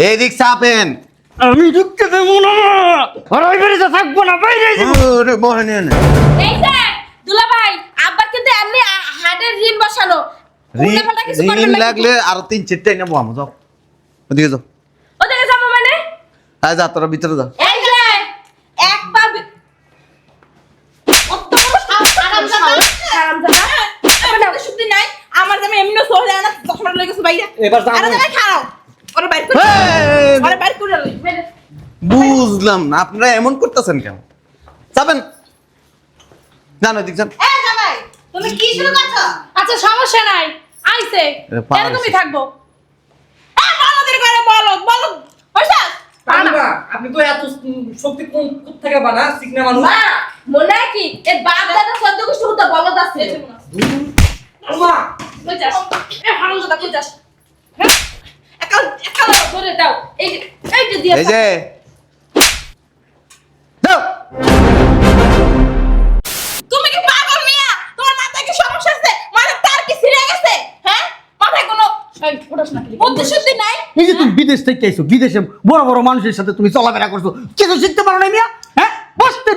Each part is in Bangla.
এদিক চাপেন। আমি ঢুকতে দেবো না, আর ওই বাড়িতে থাকবো না, বাইরে যাবো। ওরে বহেন এই যে দুলা ভাই, আব্বার কিন্তু এমনি হাড়ের রিং বসানো। উল্টাপাল্টা কিছু করবেন রিং না লাগলে আর 3-4টা নেবো আমি। যাও ওদিকে যাও। ওদিকে যাবো মানে? আয় যা, তোরা ভিতরে যা। এই যে এক পা কত বড় হারামজাদা। আপনার শক্তি নাই। আমার জামে এমনিও সরে না, চশমা লয়ে গেছে বাইরে। এবার যাবো। আরে জামাই খাও। ওরে বাইরে করে। এই! ওরে বাইরে করে লই। বুঝলাম না আপনারা এমন করতেছেন কেন? যাবেন জান, ওদিক যান। এই জামাই, তুমি কি শুরু করছো? আচ্ছা সমস্যা নাই, আইছে এরকমই থাকবো। আমাদের ঘরে বলদ বলদ হইছে। আপনি তো এত শক্তি কোন থেকে বানা সিগনা মানুষ? মা মনে কি এর বাপ দাদা সদ্য গোষ্ঠী হতে বলদ আছে। মা কই যাস? এ হারামজাদা কই যাস? হ্যাঁ একাল ধরে দাও। এই যে দিয়ে এই যে যাও। তুমি কি পাগল মিয়া? তোমার মাথায় কি সমস্যা আছে? মানে তার কি ছিঁড়ে গেছে? হ্যাঁ মাথায় কোনো বুদ্ধি শুদ্ধি নাই? এই যে তুমি বিদেশ থেকে আইছো, বিদেশে বড় বড় মানুষের সাথে তুমি চলাফেরা করছো, কিছু শিখতে পারো না মিয়া? হ্যাঁ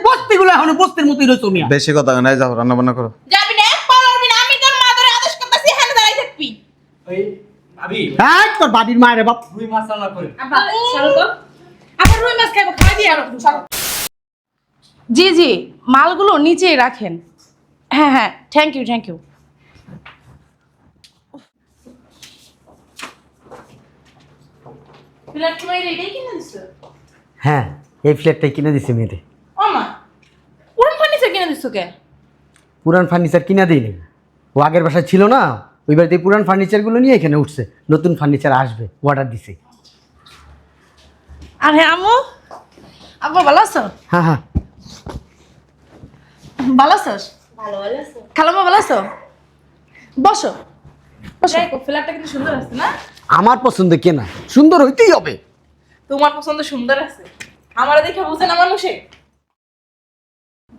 বস্তিগুলো এখন বস্তির মতোই রয়েছো মিয়া। বেশি কথা নাই, যাও রান্না বান্না করো। যাবি না এক পালরবি না। আমি তোর মা ধরে আদেশ করতেছি এখানে দাঁড়াই থাকবি। ওই ভাবি হ্যাঁ তোর বাড়ির মায়ের বাপ। রুই মাছ রান্না করে। আব্বা সরো তো। আবার রুই মাছ খাইবো, খাই দিয়ে আর সরো। জি জি, মালগুলো নিচেই রাখেন। হ্যাঁ হ্যাঁ, thank you thank you. Plate কি মাইরে এটাই কিনে দিছো? হ্যাঁ এই ফ্ল্যাটটাই কিনে দিছি মেয়েরে। ও মা কোন ফার্নিচার কিনে দিছো কে? পুরান ফার্নিচার কিনা দিইনি, ও আগের বাসায় ছিল না, ওই বাড়িতে পুরান ফার্নিচারগুলো নিয়ে এখানে উঠছে, নতুন ফার্নিচার আসবে, অর্ডার দিছি। আর হ্যাঁ আম্মু, আব্বা ভালো আছো? হ্যাঁ হ্যাঁ ভালো আছোস? ভালো আছো? খালাম্মা ভালো আছো? বসো। দেখো ফ্ল্যাটটা কিন্তু সুন্দর আছে না? আমার পছন্দ কেনা, সুন্দর হইতেই হবে। তোমার পছন্দ সুন্দর আছে, আমারে দেখে বুঝে না মানুষে।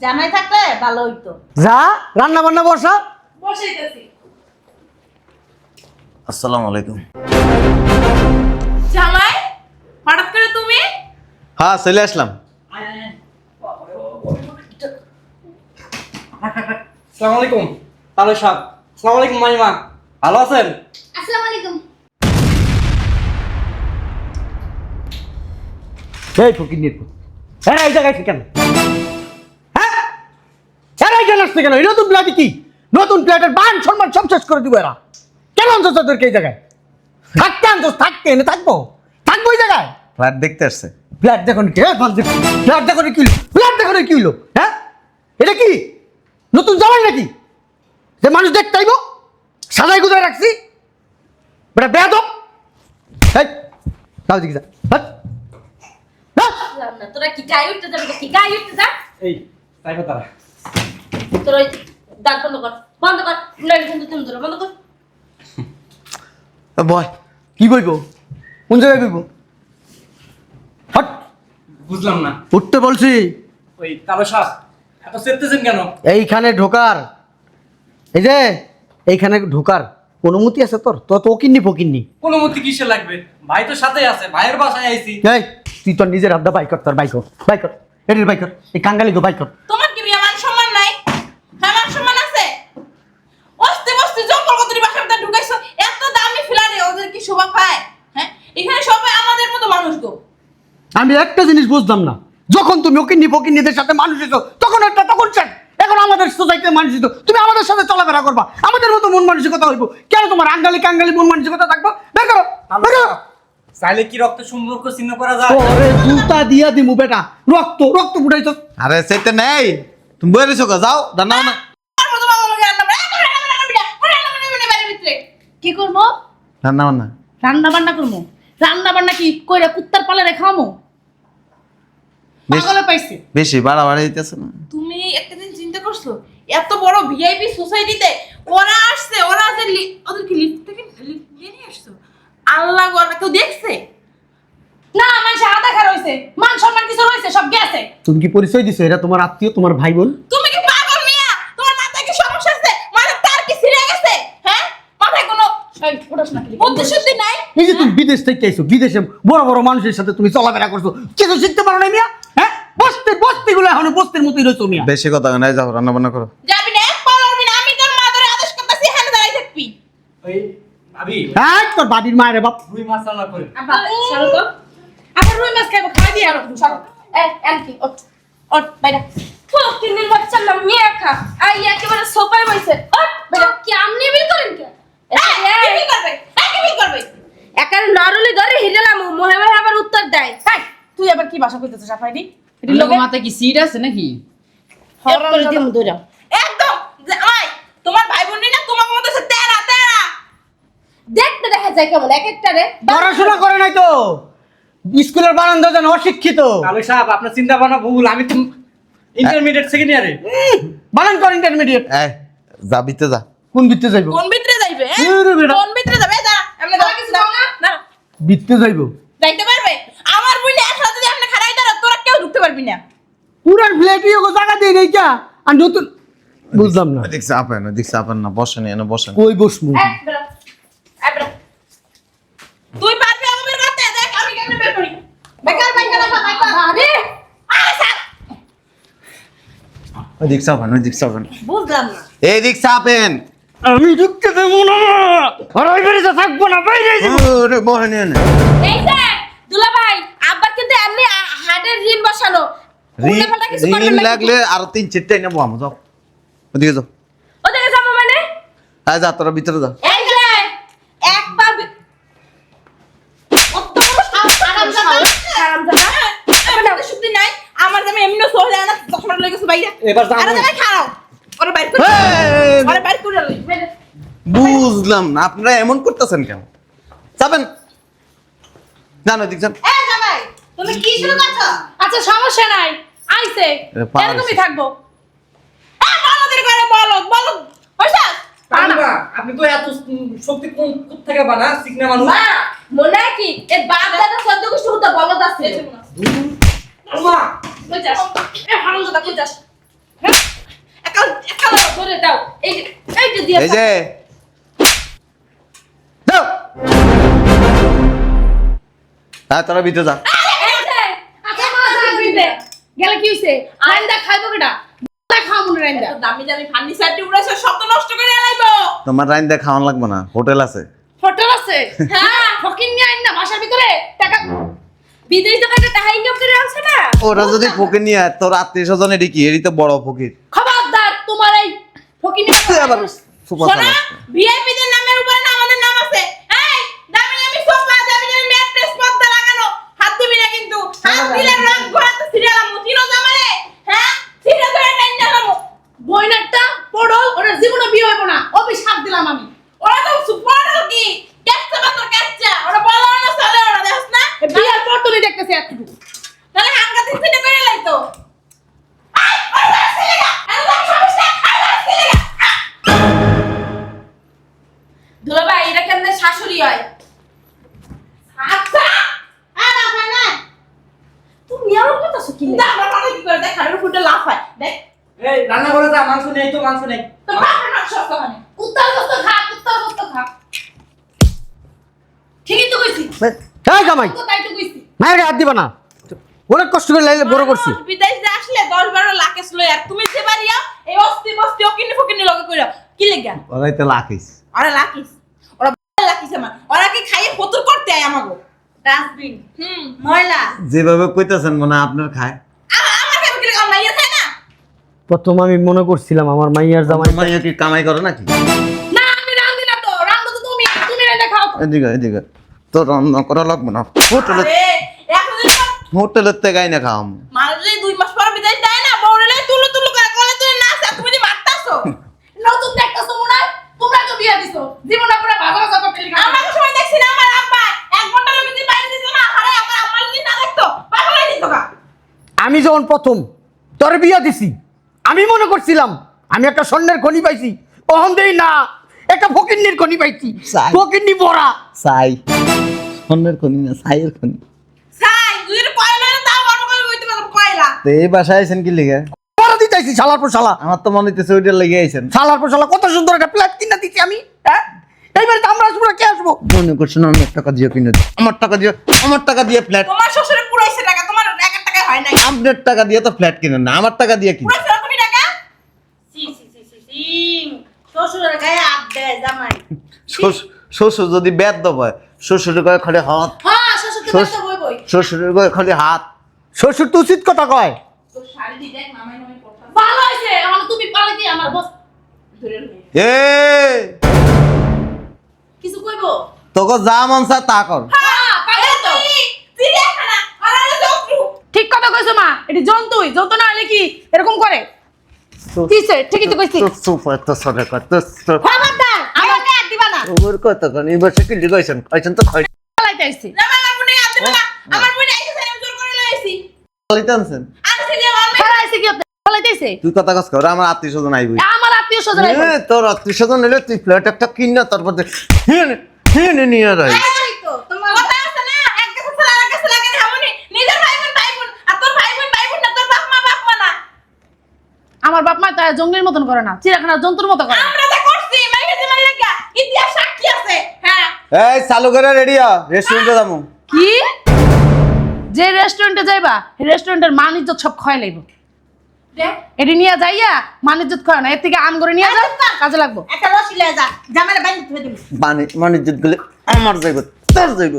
জামাই থাকলে ভালো হইতো। যা রান্না বান্না বসা। বসাইতেছি। আসসালামু আলাইকুম। জামাই হঠাৎ করে তুমি? হ্যাঁ চলে আসলাম। আসসালামু আলাইকুম তাহলে সাহেব। আসসালামু আলাইকুম মাইমা, ভালো আছেন? আসসালামু আলাইকুম। এই ফকির নিয়ে এরা এই জায়গায় কেন? হ্যাঁ এরা এখানে আসছে কেন? এই নতুন ফ্ল্যাটে কি নতুন ফ্ল্যাটের মান সম্মান সব শেষ করে দিব এরা। কেন আনছো তাদেরকে এই জায়গায়? থাকতে আনছো, থাকতে এনে থাকবো এই জায়গায়। ফ্ল্যাট দেখতে আসছে। ফ্ল্যাট দেখুন কি? ফ্ল্যাট দেখুন কি হলো? ফ্ল্যাট দেখুন কি হলো? হ্যাঁ এটা কি নতুন জামাই নাকি যে মানুষ দেখতে আইব? সাজাই গুজাই রাখছি বেটা বেয়াদব। এই যাও দিকে যা। হাট। হাট। না তোরা কি গায়ে উঠতে যাবি? কি গায়ে উঠতে যা? এই তাইবা তারা তোরা দাঁত বন্ধ কর, বন্ধ কর। নইলে কিন্তু তুমি ধরো, বন্ধ কর। বয় কি কইব? কোন জায়গায় কইব? হট বুঝলাম না। উঠতে বলছি। ওই তাহলে সাহেব এত চেপতেছেন কেন? এইখানে ঢোকার, এই যে এইখানে ঢোকার অনুমতি আছে তোর? তো তো কিন্নি ফকিন্নি অনুমতি কিসে লাগবে? ভাই তো সাথে আছে, ভাইয়ের বাসায় আইছি। এই তুই তোর নিজের হাত বাইক কর, তোর বাইক কর এটির বাইক কর, এই কাঙ্গালি গো বাইক কর। তোমার কি বিয়ে মান সম্মান নাই? হ্যাঁ মান সম্মান আছে? অস্তি বস্তি জঙ্গল কতরি বাসার ভিতরে ঢুকাইছো, এত দামি ফ্ল্যাটে ওদের কি শোভা পায়? হ্যাঁ এখানে সবাই আমাদের মতো মানুষ গো। আমি একটা জিনিস বুঝলাম না, যখন তুমি ওকিন্নি ফকিন্নিদের সাথে মানুষ এসো তখন একটা তখন চান, এখন আমাদের সোসাইটির মানুষ এসো তুমি আমাদের সাথে চলাফেরা করবা, আমাদের মতো মন মানসিকতা হইব কেন? তোমার আঙ্গালি কাঙ্গালি মন মানসিকতা থাকবো? বের করো বের করো। চাইলে কি রক্ত সম্পর্ক চিহ্ন করা যায়? ওরে জুতা দিয়া দিমু বেটা, রক্ত রক্ত ফুটাইছো। আরে সেটা নেই, তুমি বই রয়েছো যাও রান্না বান্না। আর মতো বাবা লোকে রান্না করে বাড়ির ভিতরে কি করবো? রান্না বান্না রান্না বান্না করবো? রান্না বান্না কি কইরা কুত্তার পালে রেখামো? পাগলে পাইছে। বেশি বাড়াবাড়ি দিতেছে না? তুমি একটা দিন চিন্তা করছো এত বড় ভিআইপি সোসাইটিতে ওরা আসছে, ওরা যে ওদের কি লিফট থেকে লিফট দিয়ে নিয়ে আসছো? আল্লাহ গো, আল্লাহ, কেউ দেখছে? না মানুষ আধা খা রইছে, মান সম্মান কিছু রইছে, সব গেছে। তুমি কি পরিচয় দিছো এরা তোমার আত্মীয়, তোমার ভাই বোন? তুমি কি পাগল মিয়া? তোমার মাথায় কি সমস্যা আছে? মানে তার কি ছিঁড়ে গেছে? হ্যাঁ মাথায় কোনো এই পড়াশোনা কি বুদ্ধি শুদ্ধি নাই। এই যে তুমি বিদেশ থেকে আইছো, বিদেশে বড় বড় মানুষের সাথে তুমি চলাফেরা করছো, কিছু শিখতে পারো না মিয়া? হ্যাঁ, বস্তিগুলো এখন বস্তির মতোই রয়েছো মিয়া। বেশি কথা নাই, যাও রান্না বান্না করো। যাবি না, এক পা লড়বি না। আমি তোর মা ধরে আদেশ করতেছি, এখানে দাঁড়াই থাকবি। ওই ভাবি হ্যাঁ, তোর বাড়ির মায়ের বাপ। রুই মাছ রান্না করে। আব্বা সরো তো। আবার রুই মাছ খাইবো, খাই দিয়ে আর সরো। এমকি ওঠ ওঠ বাইরে। ফকিনের বাচ্চা না মেয়ে খা আই একেবারে সোফায় বসে ওট কি আমনি বিল করেন কে কি বিল করবে? কি বিল করবে? একার নরলি ধরে হিরেলাম মোহে মোহে আবার উত্তর দেয় এই তুই আবার কি ভাষা কইতেছিস সাফাইডি? এটি লোকে লোকে মাথায় কি সিট আছে নাকি? হরল দিম দূরা একদম জামাই, তোমার ভাই বোন না তোমার মতো সে তেরা তেরা। দেখতে দেখা যায় কেমন এক একটা রে পড়াশোনা করে নাই তো, স্কুলের বারান্দা যেন অশিক্ষিত। তাহলে সাহেব আপনার চিন্তা ভাবনা ভুল। আমি তো ইন্টারমিডিয়েট সেকেন্ড ইয়ারে। বানান কর ইন্টারমিডিয়েট। এই যা বিতে যা। কোন বিত্তে যাইবো? কোন ভিতরে যাইবে? আরে বেটা। কোন ভিতরে যাবে? যা এমনি দাও কিছু দাও না। না বিত্তে যাইবো? যাইতে পারবে? আমার বোন একসাথে যদি আপনি খাড়াই দাঁড়া, তোরা কেউ ঢুকতে পারবি না। পুরান ফ্ল্যাটই ওগো জায়গা দেই নাই কা? আর নতুন বুঝলাম না। দেখছি আপেন, দেখছি আপেন না, বসেন এনে বসেন। কই বসমু? এক বেলা আইব্রা, তুই পারবি আমাদের করতে? দেখ আমি কেমনে বের করি। বেকার বেকার না বেকার। আরে আরে স্যার, ওই দেখছি আপেন, ওই দেখছি আপেন। বুঝলাম না। এই দেখছি আপেন। আমি ঢুকতে দেবো না। আর ওই বাড়িতে থাকবো না, বাইরে যাবো। ওরে বহেন এনে। এই যে দুলা ভাই আব্বা কিন্তু এমনি হাড়ের ঋণ বসানো উল্টাপাল্টা কিছু করবেন রিং না লাগলে আর 3-4টা এনে বহামো, যাও ওদিকে যাও। ওদিকে যাবো মানে আয় যা, তোরা ভিতরে যা। এই যে এক পা অত বড় সাহস, হারামজাদা। হারামজাদা আমার শুদ্ধি নাই। আমার জামাই এমনি সহ যায় না, চশমা লয়ে গেছে বাইরে। এবার যাবো। আরে জামাই খাও। ওরে বাইর করে। এই, ওরে বাইর করে লই। বুঝলাম না আপনারা এমন করতেছেন কেন? যাবেন, জান ওদিক যান। এ জামাই, তুমি কি শুরু করছো? আচ্ছা সমস্যা নাই, আইছে পার এরকমই হইছে। থাকবো। বলদের করে বলদ বলদ হইছে? তানিমা, আপনি তো এত শক্তি কোন থেকে বানা সিগনা মানুষ? মা মনে কি এ বাপ দাদা সদ্য কুষ্ঠ হতে বলদ আছে মা কই যাস এ হারামজাদা কই যাস একাল একাল ধরে দাও এই যে দিয়ে এই যে যাও। হ্যাঁ তোরা ভিতরে যা। এই যে আচ্ছা মা যাইবে গেলে কি হইছে? রান্দা খাইবো কেডা? খাওয়া মনে রান্দা। এত দামি দামি ফার্নিচারটি উড়াইছো, সব তো নষ্ট করে এলাইবো। তোমার রাইন্দা খাওয়ান লাগবে না, হোটেল আছে। হোটেল আছে? হ্যাঁ, ফকিন নিয়ে আইন না বাসার ভিতরে টাকা। বিদেশ থেকে টাকা ইনকাম করে আনছে না ওরা যদি ফকির নিয়ে আয়, তোর আত্মীয় স্বজন এটি কি, এটি তো বড় ফকির। খবরদার তোমার এই ফকিন তুই আবার সুপার শোনা, চালাস। ভিআইপি দের নামের উপরে না আমাদের নাম আছে। এই দামি দামি সোফা, দামি দামি ম্যাট্রেস পর্দা লাগানো, হাত দিবি না কিন্তু। হাত দিলে রং ঘোরাতে সিরিয়াল আমু চিনো জামালে? হ্যাঁ, সিরিয়াল ধরে টাইম নামাবো। বইনারটা পড়ল, ওরা জীবনে বিয়ে হইব না। অভিশাপ দিলাম আমি। ওরা তো সুপার কি ক্যাচ্চা বাতর ক্যাচ্চা, ওরা বলা না চলে, ওরা দেখছ না? এই বিয়ের পর তুমি দেখতেছি এতটুকু। তাহলে হাঙ্গা দিন সিনে করে লাইতো। আই ওরা সিলেগা, আল্লাহ সমস্যা, আল্লাহ সিলেগা। দুলা ভাই এটা কেমনে শাশুড়ি হয় আচ্ছা, আর আপা না তুমি এমন করতেছো কি দা বাবা কি করে দেখ, খাড়ের ফুটে লাফায় দেখ। এই রান্না করে যা, মাংস নেই তো মাংস নেই। তো বাপের নকশা ওখানে। কুত্তার গোস্ত খা, কুত্তার গোস্ত খা। ঠিকই তো কইছি। এই জামাই, তো তাই তো কইছি। মায়ের হাত দিবা না। অনেক কষ্ট করে লাইলে বড় করছি। মানুষ বিদেশে আসলে 10-12 লাখেস লই, আর তুমি যে বাড়িয়া এই অস্তি বস্তি ওকিনি ফকিনি লগে কইরা কি লাগা? ওরাই তো লাখিস। ওরা লাকিস, ওরা লাকিস আমার। ওরা কি খাইয়ে ফতুর করতে আয় আমাগো ডাস্টবিন। ময়লা যেভাবে কইতাছেন মনে হয় আপনার খায়। আমার খাবে কি লাগা? মাইয়া খায় না? প্রথম আমি মনে করছিলাম আমার মাইয়ার জামাই। আমার মাইয়া কি কামাই করে নাকি? না আমি রান্ধি না তো, রান্ধো তো তুমি। তুমি রান্না খাও। এদিকে এদিকে তো রান্না করা লাগবে না, হোটেলে আরে এখন যদি হোটেলের থেকে আইনা খাওয়াম। মালরে 2 মাস পর বিদেশ দেয় না, বউরে তুলু তুলু করে কোলে তুলে নাচে, তুমি যে মারতাছো। নতুন দেখতেছো মনে হয়? তোমরা তো বিয়ে দিছো। জীবনে পুরো ভাজা ভাজা করতে লিখা। আমার সময় দেখছি না আমার আব্বা 1 ঘন্টা লোক যদি বাইরে দিত না, আরে আমার আম্মা যদি না দেখতো পাগল হয়ে যেত গা। আমি যখন প্রথম তোর বিয়া দিছি, আমি মনে করছিলাম আমি একটা স্বর্ণের খনি পাইছি। ওহন দেই না, একটা ফকিন্নির খনি পাইছি। সাই। ফকিন্নি বড়া। সাই স্বর্ণের খনি না, সাইয়ের খনি। ছাই দুইয়ের কয়লা না দাও গরম করে কইতে পারো কয়লা। তো এই বাসায় আইছেন কি লিগে? বড়া দিতেছি শালার পর শালা। আমার তো মনে হইতেছে ওইটার লেগে আইছেন। শালার পর শালা কত সুন্দর একটা প্লেট কিনা দিছি আমি। হ্যাঁ, এই বাড়িতে আমরা আসবো না, কে আসবো? মনে করছো না আমার টাকা দিয়ে কিনে দিই? আমার টাকা দিয়ে ফ্ল্যাট, তোমার শ্বশুরে পুরাইছে টাকা, তোমার 1 টাকা হয় নাই। আপনার টাকা দিয়ে তো ফ্ল্যাট কিনেন না, আমার টাকা দিয়ে কিনে। পুরাইছে তুমি টাকা? সি সি সি সি সি শ্বশুরের গায়ে হাত দেয় জামাই। শ্বশুর যদি বেদ হয়, শ্বশুরের গায়ে খালি হাত, হ্যাঁ শ্বশুর তো ব্যস্ত বই বই। শ্বশুরের গায়ে খালি হাত। শ্বশুর তো উচিত কথা কয়। তোর শাড়ি দি দেখ মামাই নামে পড়তা ভালো হয়েছে এখন তুমি পালে দিয়ে আমার বস ধরে লই। এ কিছু কইবো? তোকে যা মন চায় তা কর। হ্যাঁ পাগল তো। চিড়িয়াখানা আর আরে জন্তু। ঠিক কথা কইছো মা, এটি জন্তুই, জন্তু না হলে কি এরকম করে? কিসে? ঠিকই তো কইছি। সুপার তো সরে কর তো খবরদার আমাকে আর দিবা না। ওর কত কোন এবার সে কি লিগাইছেন কইছেন তো খাই পালাইতে আইছি। জামাই আমার বোনে হাত দিবে না, আমার বোনে আইছে আমি জোর করে লইছি। লিটানছেন। আর ছেলে আমার পালাইছে কি হতে? পালাইতে আইছে? তুই কথা কস কর, আমার আত্মীয় স্বজন আইবি। আমার আত্মীয় স্বজন আইবো। তোর আত্মীয় স্বজন এলে তুই ফ্ল্যাট একটা কিন না, তারপর হিনে নিয়ে রাই। এই তো তোমার কথা আছে না, এক কাছে ছাড়া আর কাছে লাগে না এমনই। নিজের ভাই বোন আর তোর ভাই বোন না, তোর বাপ মা না। আমার বাপ মা তো জঙ্গলির মতন করে না, চিড়িয়াখানার জন্তুর মতো করে। আমরা যা করছি মাইকে মানে লাগা ইতিহাস সাক্ষী আছে। হ্যাঁ এই চালু করে রেডি হ, রেস্টুরেন্টে যাবো। কি? যে রেস্টুরেন্টে যাইবা, রেস্টুরেন্টের মান ইজ্জত সব খয় লাইব। দেখ এটি নিয়ে যাইয়া মান ইজ্জত খয় না, এর থেকে আম করে নিয়ে যাও, কাজে লাগবো। একটা রশি লয়ে যা জামাইরে বাইন্ধে ধরে দিবি। বাণিজ্য গুলো আমার যাইব, তোর যাইব।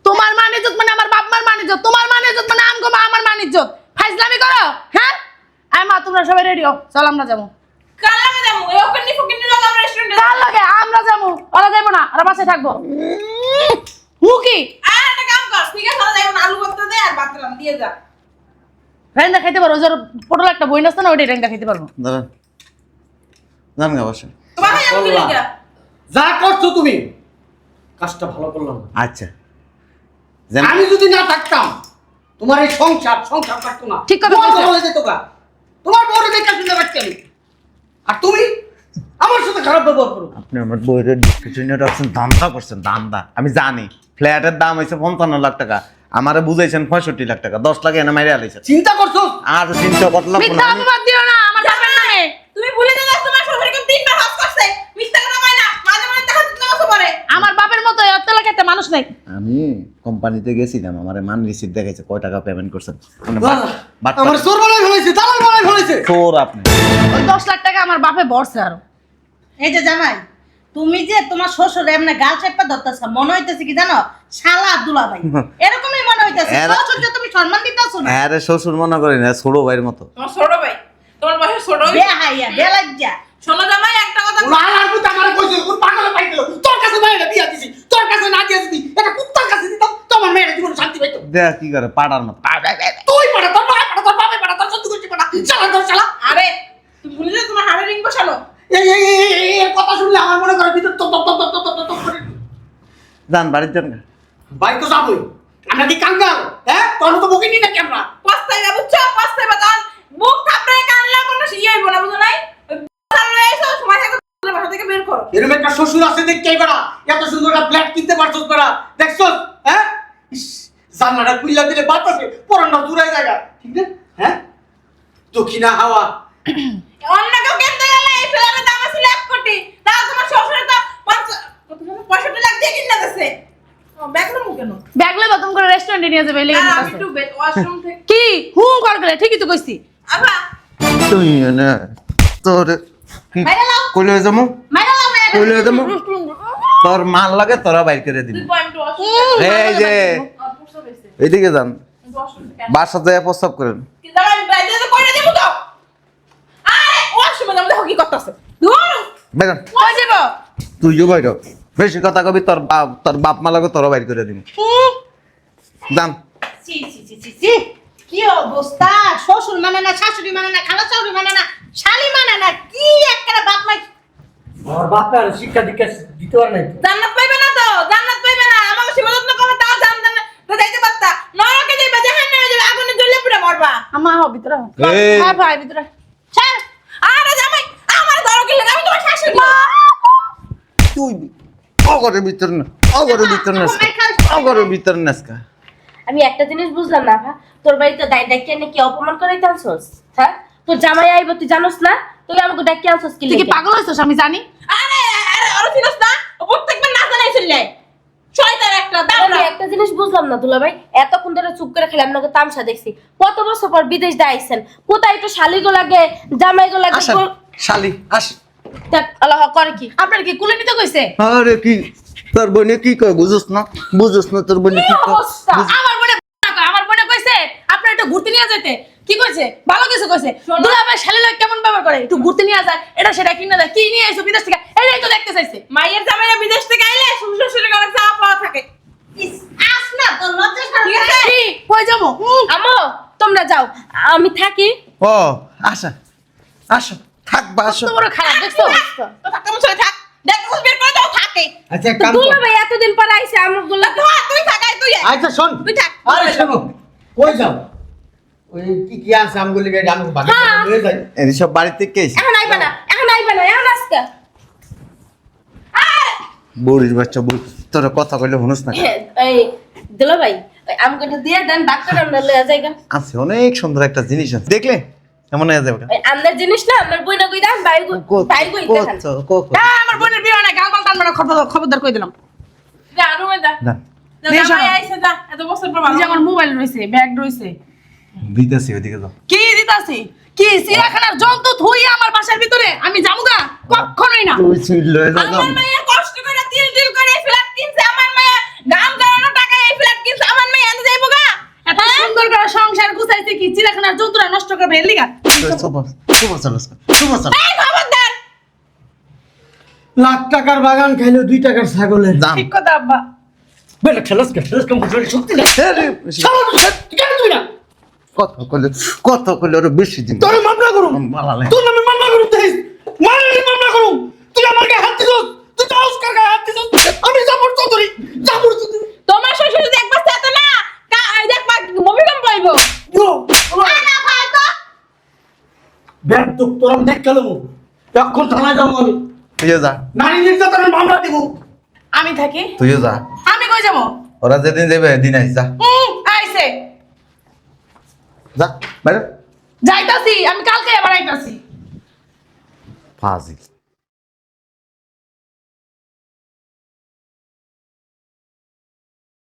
তোমার মান ইজ্জত মানে আমার বাপ মার মান ইজ্জত, তোমার মান ইজ্জত মানে আমগো মা আমার মান ইজ্জত। ফাইজলামি করো, হ্যাঁ? আয় মা, তোমরা সবাই রেডি হও, চল আমরা যাবো। কাল লাগে যাবো এই ওখানে ফুকিনি লোক আমরা রেস্টুরেন্টে কার লাগে? আমরা যাবো, ওরা যাইবো না, ওরা বাসায় থাকবো। মুখি আর একটা কাম কর, ঠিক আছে ওরা যাইবো না, আলু ভর্তা দে আর ভাত রান দিয়ে যা। রেন্দা খাইতে পারো, ওই পটল একটা বই নাস্তা না, ওইটাই রেন্দা খাইতে পারবো। দাঁড়ান জান গা বসে। তোমার ভাই আমি বললাম। লিখা যা করছো তুমি কাজটা ভালো করলাম না। আচ্ছা যেন আমি যদি না থাকতাম তোমার এই সংসার থাকতো না। ঠিক কথা তোমার বলছো। বলে যেত গা। তোমার বউরে দেখে শুনে রাখছি আমি। আর তুমি আমার সাথে খারাপ ব্যবহার করো। আপনি আমার বইয়ের ডিসক্রিপশনে রাখছেন, দামটা করছেন, দামটা আমি জানি। ফ্ল্যাটের দাম হয়েছে 55 লাখ টাকা, আমারে বুঝাইছেন 65 লাখ টাকা, 10 লাখ এনে মাইরে আলাইছেন। চিন্তা করছো? আর চিন্তা করলাম মিথ্যা অপবাদ দিও না আমার বাপের নামে। তুমি ভুলে যাও তোমার শ্বশুরকে 3 বার হজ করছে, মিথ্যা কথা কয় না, মাঝে মাঝে দেখা দিতে নামাজ পড়ে। আমার বাপের মতো এত লাখেতে মানুষ নাই। আমি কোম্পানিতে গেছিলাম, আমার মান রিসিট দেখাইছে কয় টাকা পেমেন্ট করছেন। আমার চোর বানাই ফেলেছে, দালাল বানাই ফেলেছে। চোর আপনি। ওই 10 লাখ টাকা আমার বাপে বর্ষে আরো। এই যে জামাই তুমি যে তোমার শ্বশুর এমনি গাল চেপা ধরতেছ, মনে হইতেছে কি জানো শালা আব্দুল্লাহ ভাই এরকমই মনে হইতেছে। শ্বশুর যে তুমি সম্মান দিতেছ না। হ্যাঁ রে, শ্বশুর মনে করি না, ছোট ভাইয়ের মতো। তোমার ছোট ভাই, তোমার বয়স ছোট। বেহাইয়া বেলাজ্জা। শোনো জামাই একটা কথা লাল আর পুত আমার কইছে কোন পাগলে পাই গেল। তোর কাছে মাইরা বিয়া দিছি, তোর কাছে না দিয়া দিছি, এটা কুত্তার কাছে দিতাম তোমার মেয়ের জীবন শান্তি পাইতো। দেখ কি করে পাড়ার মতো। তুই পাড়া, তোর ভাই পাড়া, তোর বাপে পাড়া, তোর সত্যি করছি পাড়া। শালা তোর শালা। আরে তুমি ভুলে যাও তোমার হাড়ে রিং বসালো। এই কথা শুনলে আমার মনে করে ভিতর তো করে। যান বাড়ির যান। ভাই তো যাবই। আমরা কি কাঙ্গাল? হ্যাঁ? তোর তো বকিনি নাকি আমরা? পস্তাইবা বুঝছো, পস্তাইবা তখন মুখ থাপড়ায় কানলা কোনো ইয়ে হইব না, বুঝো নাই? তাহলে এসো সময় থাকে বাসা থেকে বের করো। এরকম একটা শ্বশুর আছে দেখতে বেড়া, এত সুন্দর একটা ফ্ল্যাট কিনতে পারছস বেড়া, দেখছস? হ্যাঁ? ইস, জানলাটা খুইলা দিলে বাতাসে পরানটা দূরে জায়গা, ঠিক না? হ্যাঁ? দক্ষিণা হাওয়া। অন্য কেউ কিনতে গেলে এই ফ্ল্যাটের দাম ছিল 1 কোটি, তাহলে তোমার শ্বশুরে তো 65 লাখ দিয়ে কিনে দিয়েছে। ব্যাগলো মুখ কেন? ব্যাগলে বাথরুম করে রেস্টুরেন্টে নিয়ে যাবে লেগে আমি গেছে। একটু ওয়াশরুম থেকে কি হুম কর গেলে, ঠিকই তো কইছি। আবা তুই না তোর কি মাইরা লাও। কইলে যাবো, মাইরা লাও মেয়েরে। কইলে যাবো, তোর মাল লাগে তোরা বাইর করে দিবি। 2 পয়েন্ট ওয়াশরুম এই যে এদিকে যান, বাসা যায় প্রস্তাব করেন। কি দাঁড়া আমি বাইরে তো কইরা দেব তো। আরে ওয়াশরুমে যাবো, দেখো কি করতেছে। দূর বেগান কই যাব? তুইও বাইর হ। বেশি কথা কবি, তোর বাপ মা লাগে তোরা বাইর করে দিবি। যান। সি সি সি সি সি কি অবস্থা! শ্বশুর মানে না, শাশুড়ি মানে না, খালা শাশুড়ি মানে না, শালি মানে না, কি একটা বাপ মাই। আমার বাপে আর শিক্ষা দীক্ষা দিতে পারে নাই। জান্নাত পাইবে না তো, জান্নাত পাইবে না। আমাকে সেবা যত্ন করলে তাও জান্নাত তো যাইতে পারতা। নরকে যাইবা, জাহান্নামে যাইবা, আগুনে জ্বলে পুড়ে মরবা। আমা হো ভিতরে হো। এই। হ্যাঁ ভাই ভিতরে। ছাড়। আরে জামাই, আমার ধরো কি লাগে, আমি তোমার শাশুড়ি। তুই অগরের ভিতর না, অগরের ভিতর না, অগরের ভিতর নাসকা। আমি একটা জিনিস বুঝলাম না ভা, তোর বাড়িতে ডাইকে নাকি অপমান করাইতে আনছস? হ্যাঁ, তোর জামাই আইব তুই জানোস না? তুই আমাকে ডাইকে আনছস কি তুই কি লাগি? পাগল হইছস? আমি জানি। আরে আরে ওরে চিনস না? ও বুঝতে ছিলে শয়তান একটা আমি দামড়া একটা জিনিস বুঝলাম না দুলাভাই, এতক্ষণ ধরে চুপ করে খেলে আপনাকে তামসা দেখছি, কত বছর পর বিদেশ দিয়ে আইছেন, কোথায় একটু শালিগো লাগে জামাইগো লাগে আসেন শালি আস দেখ, আল্লাহ করে কি আপনার কি কুলে নিতে কইছে? আরে কি তোর বোনে কি কয় বুঝছ না তোর বোনে কি কয় অবস্থা। আমার বোনে কইছে আপনার একটু ঘুরতে নিয়ে যেতে। কি কইছে? ভালো কিছু কইছে। দুলাভাই শালি লোক কেমন ব্যবহার করে, একটু ঘুরতে নিয়ে যায়, এটা সেটা কিনে দেয়, কি নিয়ে আইছো বিদেশ থেকে, এটাই তো দেখতে চাইছে। মায়ের জামাইরা বিদেশ থেকে আইলে শ্বশুরের ঘরে চাওয়া পাওয়া থাকে ইস, আস না তোর লজ্জা শরম ঠিক আছে? কি কই যাবো? আম্মু তোমরা যাও, আমি থাকি। ও আসা আসো থাকবা আসো কত বড় খারাপ দেখছো? তো থাকতে বছরে থাক দেখতে বের করে দাও থাকে আচ্ছা এক কাম কর। দুলাভাই এতদিন পর আইছে আমগুলো তুই থাকাই তুই আয়। আচ্ছা শোন, তুই থাক আরে শোনো, কই যাও? ওই কি আছে আমগুলি গাড়ি আমাকে বাড়ি নিয়ে যাই। এই সব বাড়িতে কে এসে এখন আইবা না, এখন আজকে বুড়ির বাচ্চা বুড়ি তোর কথা কইলে শুনস না এই দুলাভাই ওই আমগুলো দিয়ে দেন, ডাক্তার আমরা লয়ে যাইগা। আছে অনেক সুন্দর একটা জিনিস আছে দেখলে এমন হয়ে যাবে ওই আমনের জিনিস না, আমার বইনা কই দাম, ভাই কই দেখেন। হ্যাঁ, আমার বোনের বিয়ে হয় না, গালমাল টানবে না, খবরদার কই দিলাম। যা রুমে যা না নিয়ে জামাই শোনো। আইছে যা এত বছর পর ভালো এই যে আমার মোবাইল রইছে, ব্যাগ রইছে, দিতেছি ওইদিকে যাও কি দিতাছি? কি চিড়িয়াখানার জন্তু থুই আমার বাসার ভিতরে? আমি যামুগা কখনোই না। তুই ছিল লয়ে যা আমার মাইয়া কষ্ট করে তিল করে এই ফ্ল্যাট কিনছে আমার মাইয়া গাম গাড়ানো টাকা এই ফ্ল্যাট কিনছে আমার মাইয়া এনে যাইবো গা এত সুন্দর করে সংসার গুছাইছে কি চিড়িয়াখানার জন্তুরা নষ্ট করবে এর লিগা? এই খবরদার লাখ টাকার বাগান খাইলো 2 টাকার ছাগলের দাম ঠিক কথা আব্বা। বেটা ঠেলাস কম করে সত্যি না সারা কেন তুই না কত কইলে আরো বেশি দিন তোর মামলা করুম মারালে তোর নামে মামলা করুম দেখিস মামলা করুম তুই আমার গায়ে হাত দিছস তুই তো অস্কার গায়ে হাত দিছস আমি জাবর চৌধুরী তোমার শ্বশুর যদি একবার চেতে না এই দেখ ভূমিকম্প আইব না ভাই তো ব্যাগ তো তোর আমি দেখ গেলাম এখন থানায় যাবো আমি তুইও যা নারী নির্যাতনের মামলা দিব আমি থাকি, তুইও যা আমি কই যাবো? ওরা যেদিন যাবে দিন আইস যা আইছে যা বাইরে যাইতাছি, আমি কালকে আবার আইতাছি। ফাজিল